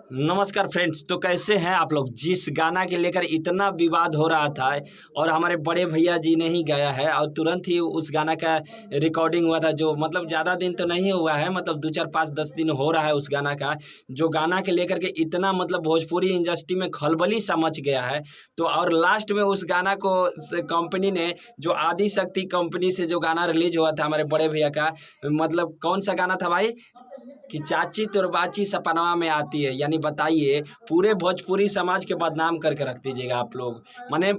नमस्कार फ्रेंड्स। तो कैसे हैं आप लोग। जिस गाना के लेकर इतना विवाद हो रहा था और हमारे बड़े भैया जी ने ही गाया है और तुरंत ही उस गाना का रिकॉर्डिंग हुआ था, जो मतलब ज़्यादा दिन तो नहीं हुआ है, मतलब 2 4 5 10 दिन हो रहा है उस गाना का, जो गाना के लेकर के इतना मतलब भोजपुरी इंडस्ट्री में खलबली सा मच गया है। तो और लास्ट में उस गाना को कंपनी ने, जो आदि शक्ति कंपनी से जो गाना रिलीज हुआ था हमारे बड़े भैया का, मतलब कौन सा गाना था भाई, कि चाची तोर बाची सपनवा में आती है। यानी बताइए, पूरे भोजपुरी समाज के बदनाम करके रख दीजिएगा आप लोग। माने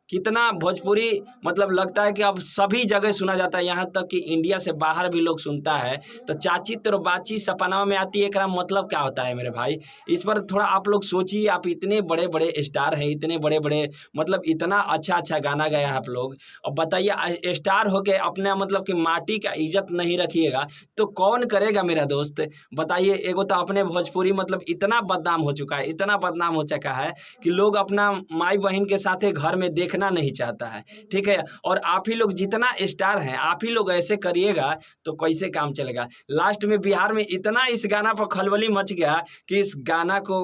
कितना भोजपुरी मतलब लगता है कि अब सभी जगह सुना जाता है, यहाँ तक कि इंडिया से बाहर भी लोग सुनता है। तो चाची तोर बाची सपनवा में आती है, एकरा मतलब क्या होता है मेरे भाई। इस पर थोड़ा आप लोग सोचिए। आप इतने बड़े बड़े स्टार हैं, इतने बड़े बड़े मतलब इतना अच्छा अच्छा गाना गाया है आप लोग, और बताइए स्टार होके अपना मतलब कि माटी का इज्जत नहीं रखिएगा तो कौन करेगा मेरा दोस्त। बताइए, एगो तो अपने भोजपुरी मतलब इतना बदनाम हो चुका है, इतना बदनाम हो चुका है कि लोग अपना माई बहन के साथ घर में देखना नहीं चाहता है। ठीक है, और आप ही लोग जितना स्टार हैं, आप ही लोग ऐसे करिएगा तो कैसे काम चलेगा। लास्ट में बिहार में इतना इस गाना पर खलबली मच गया कि इस गाना को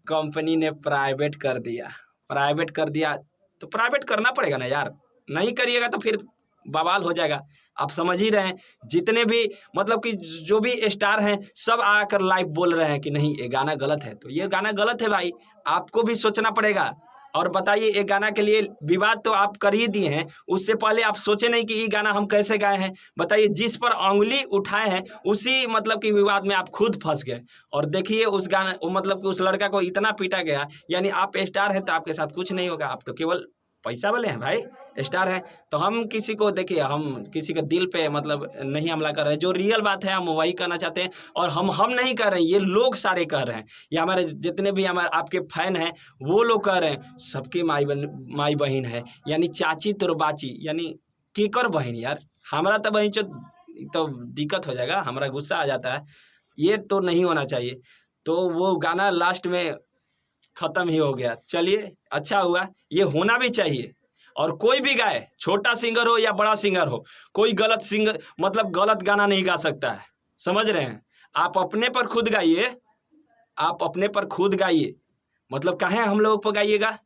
कंपनी ने प्राइवेट कर दिया। प्राइवेट कर दिया तो प्राइवेट करना पड़ेगा ना यार, नहीं करिएगा तो फिर बवाल हो जाएगा। आप समझ ही रहे हैं, जितने भी मतलब कि जो भी स्टार हैं सब आकर लाइव बोल रहे हैं कि नहीं ये गाना गलत है। तो ये गाना गलत है भाई, आपको भी सोचना पड़ेगा। और बताइए, ये गाना के लिए विवाद तो आप कर ही दिए हैं, उससे पहले आप सोचे नहीं कि ये गाना हम कैसे गाए हैं। बताइए, जिस पर उंगली उठाए हैं उसी मतलब कि विवाद में आप खुद फंस गए। और देखिए उस गाना मतलब कि उस लड़का को इतना पीटा गया। यानी आप स्टार हैं तो आपके साथ कुछ नहीं होगा, आप तो केवल पैसा वाले हैं भाई, स्टार हैं। तो हम किसी को देखिए, हम किसी के दिल पे मतलब नहीं हमला कर रहे हैं, जो रियल बात है हम वही कहना चाहते हैं। और हम नहीं कर रहे हैं, ये लोग सारे कह रहे हैं, ये हमारे जितने भी हमारे आपके फैन हैं वो लोग कह रहे हैं। सबकी माई बहन है, यानी चाची तोर बाची, यानी केकर बहन यार। हमारा तो बहन तो दिक्कत हो जाएगा, हमारा गुस्सा आ जाता है। ये तो नहीं होना चाहिए। तो वो गाना लास्ट में खत्म ही हो गया। चलिए अच्छा हुआ, ये होना भी चाहिए। और कोई भी गाए, छोटा सिंगर हो या बड़ा सिंगर हो, कोई गलत सिंगर मतलब गलत गाना नहीं गा सकता है। समझ रहे हैं, आप अपने पर खुद गाइए, आप अपने पर खुद गाइए। मतलब काहे हम लोग पर गाइएगा।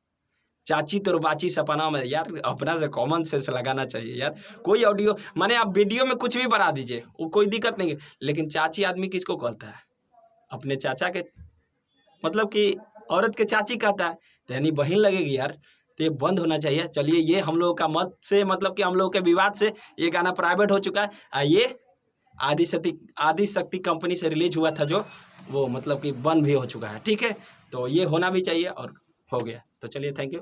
चाची तोर बाची सपना में, यार अपना से कॉमन सेंस लगाना चाहिए यार। कोई ऑडियो माने आप वीडियो में कुछ भी बना दीजिए, वो कोई दिक्कत नहीं है, लेकिन चाची आदमी किसको कहता है, अपने चाचा के मतलब कि औरत के चाची कहता है, तो यानी बहन लगेगी यार। तो ये बंद होना चाहिए। चलिए, ये हम लोगों का मत से मतलब कि हम लोगों के विवाद से ये गाना प्राइवेट हो चुका है। ये आदि शक्ति कंपनी से रिलीज हुआ था, जो वो मतलब कि बंद भी हो चुका है। ठीक है, तो ये होना भी चाहिए और हो गया। तो चलिए, थैंक यू।